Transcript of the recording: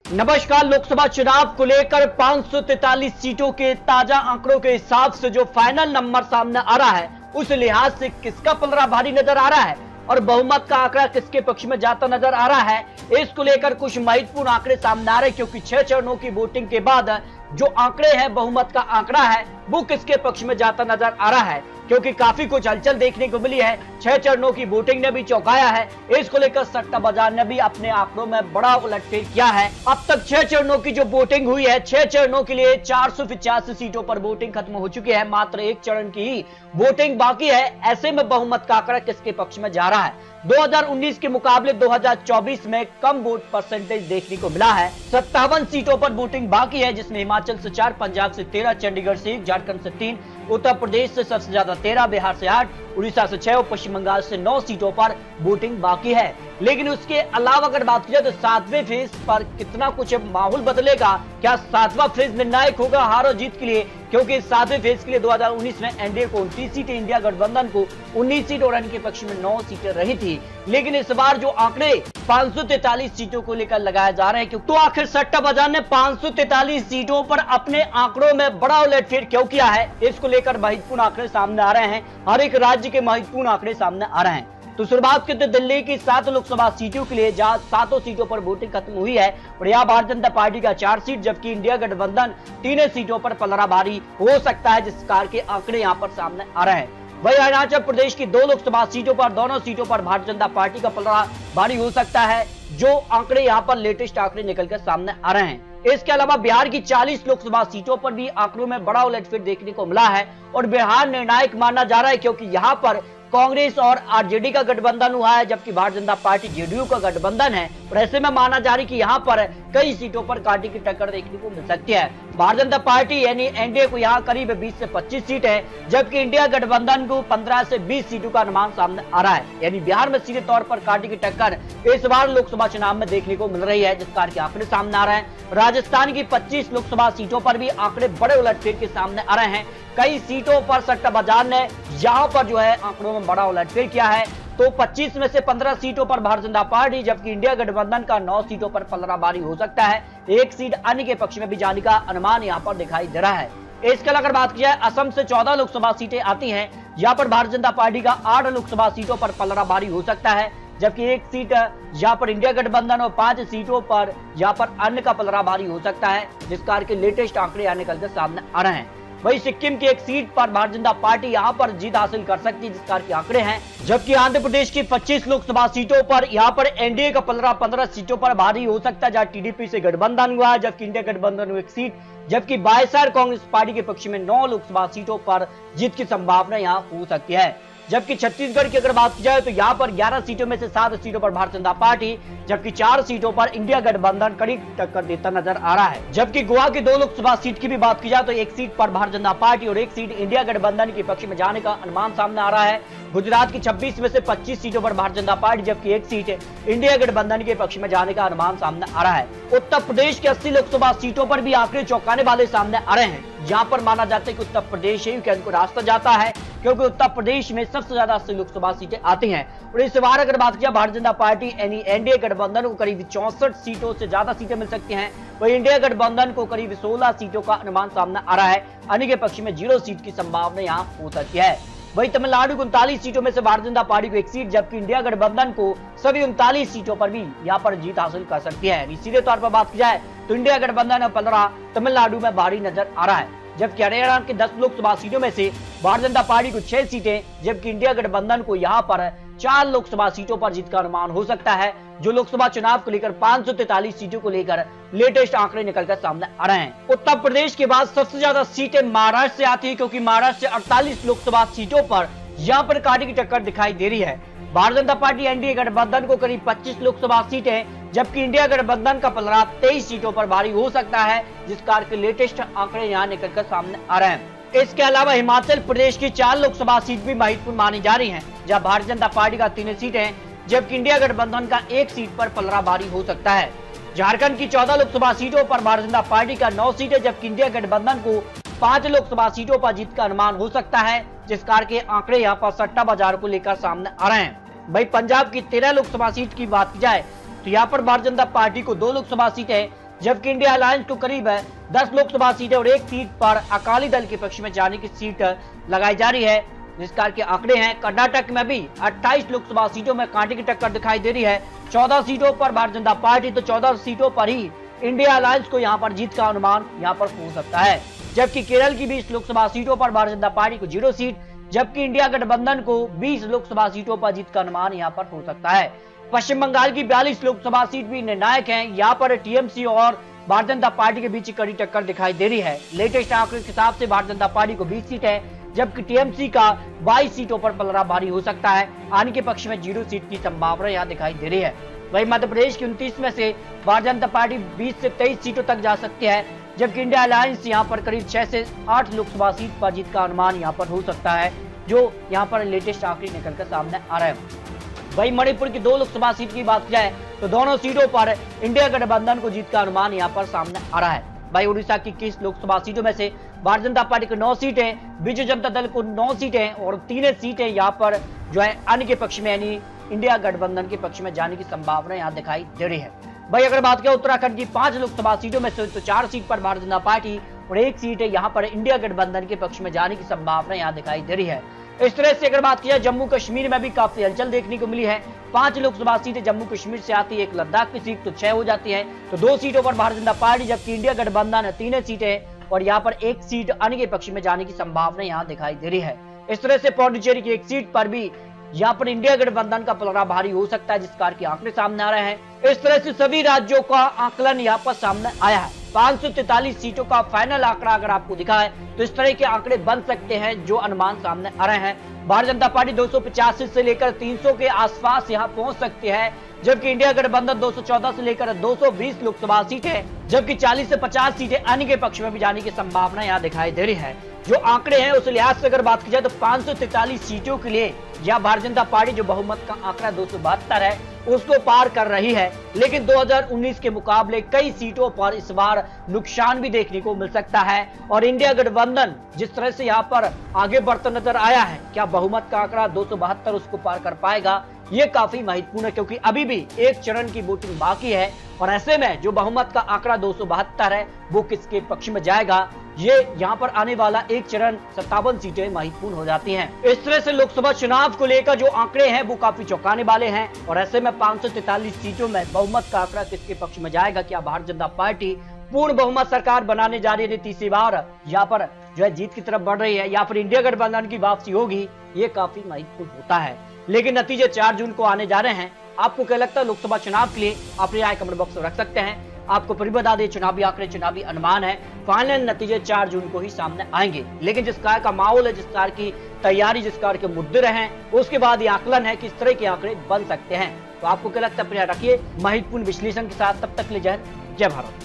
नमस्कार। लोकसभा चुनाव को लेकर 543 सीटों के ताजा आंकड़ों के हिसाब से जो फाइनल नंबर सामने आ रहा है, उस लिहाज से किसका पलड़ा भारी नजर आ रहा है और बहुमत का आंकड़ा किसके पक्ष में जाता नजर आ रहा है, इसको लेकर कुछ महत्वपूर्ण आंकड़े सामने आ रहे हैं। क्योंकि 6 चरणों की वोटिंग के बाद जो आंकड़े हैं, बहुमत का आंकड़ा है, वो किसके पक्ष में जाता नजर आ रहा है। क्योंकि काफी कुछ हलचल देखने को मिली है। 6 चरणों की वोटिंग ने भी चौंकाया है। इसको लेकर सट्टा बाजार ने भी अपने आंकड़ों में बड़ा उलटफेर किया है। अब तक 6 चरणों की जो वोटिंग हुई है, 6 चरणों के लिए 485 सीटों पर वोटिंग खत्म हो चुकी है। मात्र 1 चरण की ही वोटिंग बाकी है। ऐसे में बहुमत का आंकड़ा किसके पक्ष में जा रहा है। 2019 के मुकाबले 2024 में कम वोट परसेंटेज देखने को मिला है। 57 सीटों पर वोटिंग बाकी है, जिसमें हिमाचल से 4, पंजाब से 13, चंडीगढ़ से 1, झारखंड से 3, उत्तर प्रदेश से सबसे ज्यादा 13, बिहार से 8, उड़ीसा से 6 और पश्चिम बंगाल से 9 सीटों पर वोटिंग बाकी है। लेकिन उसके अलावा अगर बात की जाए तो 7वें फेज पर कितना कुछ माहौल बदलेगा। क्या 7वां फेज निर्णायक होगा हार और जीत के लिए? क्योंकि 7वें फेज के लिए 2019 में एनडीए को 29 सीटें, इंडिया गठबंधन को 19 सीट और इनके पक्ष में 9 सीटें रही थी। लेकिन इस बार जो आंकड़े 543 सीटों को लेकर लगाए जा रहे हैं, तो आखिर सट्टा बाजार ने 543 सीटों पर अपने आंकड़ों में बड़ा उलटफेर क्यों किया है, इसको लेकर महत्वपूर्ण आंकड़े सामने आ रहे हैं। हर एक राज्य के महत्वपूर्ण आंकड़े सामने आ रहे हैं। तो शुरुआत करते दिल्ली की 7 लोकसभा सीटों के लिए, जहां 7 सीटों पर वोटिंग खत्म हुई है और यहाँ भारतीय जनता पार्टी का 4 सीट, जबकि इंडिया गठबंधन 3 सीटों पर पलड़ा भारी हो सकता है, जिस प्रकार के आंकड़े यहाँ पर सामने आ रहे हैं। वही अरुणाचल प्रदेश की 2 लोकसभा सीटों पर, दोनों सीटों पर भारतीय जनता पार्टी का पलड़ा भारी हो सकता है, जो आंकड़े यहाँ पर लेटेस्ट आंकड़े निकलकर सामने आ रहे हैं। इसके अलावा बिहार की 40 लोकसभा सीटों पर भी आंकड़ों में बड़ा उलटफेर देखने को मिला है और बिहार निर्णायक माना जा रहा है, क्योंकि यहाँ पर कांग्रेस और आरजेडी का गठबंधन हुआ है, जबकि भारतीय जनता पार्टी जेडीयू का गठबंधन है। और ऐसे में माना जा रही है कि यहाँ पर कई सीटों पर कांटे की टक्कर देखने को मिल सकती है। भारतीय जनता पार्टी यानी एनडीए को यहाँ करीब 20 से 25 सीट है, जबकि इंडिया गठबंधन को 15 से 20 सीटों का अनुमान सामने आ रहा है। यानी बिहार में सीधे तौर पर कांटे की टक्कर इस बार लोकसभा चुनाव में देखने को मिल रही है, जिस प्रकार के आंकड़े सामने आ रहे हैं। राजस्थान की 25 लोकसभा सीटों पर भी आंकड़े बड़े उलटफेर के सामने आ रहे हैं। कई सीटों पर सट्टा बाजार ने यहाँ पर जो है आंकड़ों में बड़ा उलटफेर किया है। तो 25 में से 15 सीटों पर भारतीय जनता पार्टी, जबकि इंडिया गठबंधन का 9 सीटों पर पलड़ा भारी हो सकता है। 1 सीट अन्य के पक्ष में भी जाने का अनुमान यहाँ पर दिखाई दे रहा है। इसके अलावा अगर बात की जाए, असम से 14 लोकसभा सीटें आती हैं। यहाँ पर भारतीय जनता पार्टी का 8 लोकसभा सीटों पर पलड़ा भारी हो सकता है, जबकि 1 सीट यहाँ पर इंडिया गठबंधन और 5 सीटों पर यहाँ पर अन्य का पलड़ा भारी हो सकता है, जिस प्रकार के लेटेस्ट आंकड़े यहाँ निकलकर सामने आ रहे हैं। वही सिक्किम की 1 सीट पर भारतीय जनता पार्टी यहाँ पर जीत हासिल कर सकती है, जिस प्रकार के आंकड़े हैं। जबकि आंध्र प्रदेश की 25 लोकसभा सीटों पर यहाँ पर एनडीए का पलड़ा 15 सीटों पर भारी हो सकता है, जहाँ टीडीपी से गठबंधन हुआ है, जबकि इंडिया गठबंधन को 1 सीट, जबकि बाईसार कांग्रेस पार्टी के पक्ष में 9 लोकसभा सीटों पर जीत की संभावना यहाँ हो सकती है। जबकि छत्तीसगढ़ की अगर बात की जाए तो यहाँ पर 11 सीटों में से 7 सीटों पर भारतीय जनता पार्टी, जबकि 4 सीटों पर इंडिया गठबंधन कड़ी टक्कर देता नजर आ रहा है। जबकि गोवा की 2 लोकसभा सीट की भी बात की जाए तो 1 सीट पर भारतीय जनता पार्टी और 1 सीट इंडिया गठबंधन के पक्ष में जाने का अनुमान सामने आ रहा है। गुजरात की 26 में से 25 सीटों पर भारतीय जनता पार्टी, जबकि 1 सीट इंडिया गठबंधन के पक्ष में जाने का अनुमान सामने आ रहा है। उत्तर प्रदेश की 80 लोकसभा सीटों पर भी आंकड़े चौंकाने वाले सामने आ रहे हैं। यहाँ पर माना जाता है कि उत्तर प्रदेश ही को रास्ता जाता है, क्योंकि उत्तर प्रदेश में सबसे ज्यादा 80 लोकसभा सीटें आती हैं। और इस बार अगर बात किया, भारतीय जनता पार्टी यानी एनडीए गठबंधन को करीब 64 सीटों से ज्यादा सीटें मिल सकती हैं। वही इंडिया गठबंधन को करीब 16 सीटों का अनुमान सामने आ रहा है। अन्य के पक्ष में 0 सीट की संभावना यहाँ हो सकती है। वही तमिलनाडु की 39 सीटों में से भारतीय जनता पार्टी को 1 सीट, जबकि इंडिया गठबंधन को सभी 39 सीटों पर भी यहाँ पर जीत हासिल कर सकती है। सीधे तौर पर बात की जाए तो इंडिया गठबंधन का पलड़ा तमिलनाडु में भारी नजर आ रहा है। जबकि हरियाणा की 10 लोकसभा सीटों में से भारतीय जनता पार्टी को 6 सीटें, जबकि इंडिया गठबंधन को यहाँ पर 4 लोकसभा सीटों पर जीत का अनुमान हो सकता है। जो लोकसभा चुनाव को लेकर 543 सीटों को लेकर लेटेस्ट आंकड़े निकलकर सामने आ रहे हैं। उत्तर प्रदेश के बाद सबसे ज्यादा सीटें महाराष्ट्र से आती है, क्योंकि महाराष्ट्र से 48 लोकसभा सीटों पर यहाँ पर कांटे की टक्कर दिखाई दे रही है। भारतीय जनता पार्टी एनडीए गठबंधन को करीब 25 लोकसभा सीटें, जबकि इंडिया गठबंधन का पलड़ा 23 सीटों पर भारी हो सकता है, जिस कार के लेटेस्ट आंकड़े यहाँ निकलकर सामने आ रहे हैं। इसके अलावा हिमाचल प्रदेश की 4 लोकसभा सीट भी महत्वपूर्ण मानी जा रही है, जहाँ भारतीय जनता पार्टी का 3 सीटें, जबकि इंडिया गठबंधन का 1 सीट पर पलड़ा भारी हो सकता है। झारखंड की 14 लोकसभा सीटों पर भारतीय जनता पार्टी का 9 सीटें, जबकि इंडिया गठबंधन को 5 लोकसभा सीटों पर जीत का अनुमान हो सकता है, जिस कार के आंकड़े यहाँ पर सट्टा बाजार को लेकर सामने आ रहे हैं। भाई पंजाब की 13 लोकसभा सीट की बात की जाए तो यहाँ पर भारतीय जनता पार्टी को 2 लोकसभा सीटें, जबकि इंडिया अलायंस को करीब 10 लोकसभा सीटें और 1 सीट पर अकाली दल के पक्ष में जाने की सीट लगाई जा रही है। जिस कार के आंकड़े हैं, कर्नाटक में भी 28 लोकसभा सीटों में कांटे की टक्कर दिखाई दे रही है। 14 सीटों पर भारतीय जनता पार्टी, तो 14 सीटों पर ही इंडिया अलायंस को यहां पर जीत का अनुमान यहां पर हो सकता है। जबकि केरल की 20 लोकसभा सीटों पर भारतीय जनता पार्टी को 0 सीट, जबकि इंडिया गठबंधन को 20 लोकसभा सीटों पर जीत का अनुमान यहां पर हो सकता है। पश्चिम बंगाल की 42 लोकसभा सीट भी निर्णायक है। यहाँ पर टीएमसी और भारतीय जनता पार्टी के बीच कड़ी टक्कर दिखाई दे रही है। लेटेस्ट आंकड़े के हिसाब से भारतीय जनता पार्टी को 20 सीट है, जबकि टीएमसी का 22 सीटों पर पलड़ा भारी हो सकता है। आने के पक्ष में 0 सीट की संभावना यहाँ दिखाई दे रही है। वही मध्य प्रदेश की 29 में से भारतीय जनता पार्टी 20 से 23 सीटों तक जा सकती है, जबकि इंडिया अलायंस यहाँ पर करीब 6 से 8 लोकसभा सीट पर जीत का अनुमान यहाँ पर हो सकता है, जो यहाँ पर लेटेस्ट आंकड़े निकलकर सामने आ रहे हैं। वही मणिपुर की 2 लोकसभा सीट की बात जाए तो दोनों सीटों पर इंडिया गठबंधन को जीत का अनुमान यहाँ पर सामने आ रहा है। भाई उड़ीसा की 21 लोकसभा सीटों में से भारतीय जनता पार्टी को 9 सीटें, बीजू जनता दल को 9 सीटें और 3 सीटें यहाँ पर जो है अन्य के पक्ष में यानी इंडिया गठबंधन के पक्ष में जाने की संभावना यहाँ दिखाई दे रही है। भाई अगर बात करें उत्तराखंड की 5 लोकसभा सीटों में से तो 4 सीट पर भारतीय जनता पार्टी और 1 सीट है यहाँ पर इंडिया गठबंधन के पक्ष में जाने की संभावना यहाँ दिखाई दे रही है। इस तरह से अगर बात की जाए जम्मू कश्मीर में भी काफी हलचल देखने को मिली है। 5 लोकसभा सीटें जम्मू कश्मीर से आती है, 1 लद्दाख की सीट तो 6 हो जाती है, तो 2 सीटों पर भारतीय जनता पार्टी, जबकि इंडिया गठबंधन 3 सीटें और यहाँ पर 1 सीट अन्य के पक्ष में जाने की संभावना यहाँ दिखाई दे रही है। इस तरह से पौंडीचेरी की 1 सीट पर भी यहाँ पर इंडिया गठबंधन का पलड़ा भारी हो सकता है, जिस कार के आंकड़े सामने आ रहे हैं। इस तरह से सभी राज्यों का आकलन यहाँ पर सामने आया है। 543 सीटों का फाइनल आंकड़ा अगर आपको दिखा है तो इस तरह के आंकड़े बन सकते हैं जो अनुमान सामने आ रहे हैं। भारतीय जनता पार्टी 285 से लेकर 300 के आसपास यहां पहुंच सकती है, जबकि इंडिया गठबंधन 214 से लेकर 220 लोकसभा सीटें, जबकि 40 से 50 सीटें अन्य के पक्ष में भी जाने की संभावना यहां दिखाई दे रही है। जो आंकड़े हैं उस लिहाज से अगर बात की जाए तो 543 सीटों के लिए या भारतीय जनता पार्टी जो बहुमत का आंकड़ा 272 है उसको पार कर रही है, लेकिन 2019 के मुकाबले कई सीटों पर इस बार नुकसान भी देखने को मिल सकता है। और इंडिया गठबंधन जिस तरह से यहाँ पर आगे बढ़ता नजर आया है, क्या बहुमत का आंकड़ा 272 उसको पार कर पाएगा, ये काफी महत्वपूर्ण है, क्योंकि अभी भी एक चरण की वोटिंग बाकी है। और ऐसे में जो बहुमत का आंकड़ा 272 है वो किसके पक्ष में जाएगा, ये यहाँ पर आने वाला एक चरण 57 सीटें महत्वपूर्ण हो जाती हैं। इस तरह से लोकसभा चुनाव को लेकर जो आंकड़े हैं वो काफी चौंकाने वाले हैं। और ऐसे में 543 सीटों में बहुमत का आंकड़ा किसके पक्ष में जाएगा, क्या भारतीय जनता पार्टी पूर्ण बहुमत सरकार बनाने जा रही है, तीसरी बार यहाँ पर जो है जीत की तरफ बढ़ रही है, या फिर इंडिया गठबंधन की वापसी होगी, ये काफी महत्वपूर्ण होता है। लेकिन नतीजे 4 जून को आने जा रहे हैं। आपको क्या लगता है लोकसभा चुनाव के लिए, अपने राय कमेंट बॉक्स में रख सकते हैं। आपको फिर बता दें चुनावी आंकड़े, चुनावी अनुमान है, फाइनल नतीजे 4 जून को ही सामने आएंगे। लेकिन जिस कार का माहौल है, जिस कार की तैयारी, जिस कार के मुद्दे रहे, उसके बाद ये आकलन है कि इस तरह के आंकड़े बन सकते हैं। तो आपको क्या लगता है, रखिए महत्वपूर्ण विश्लेषण के साथ। तब तक ले जय भारत।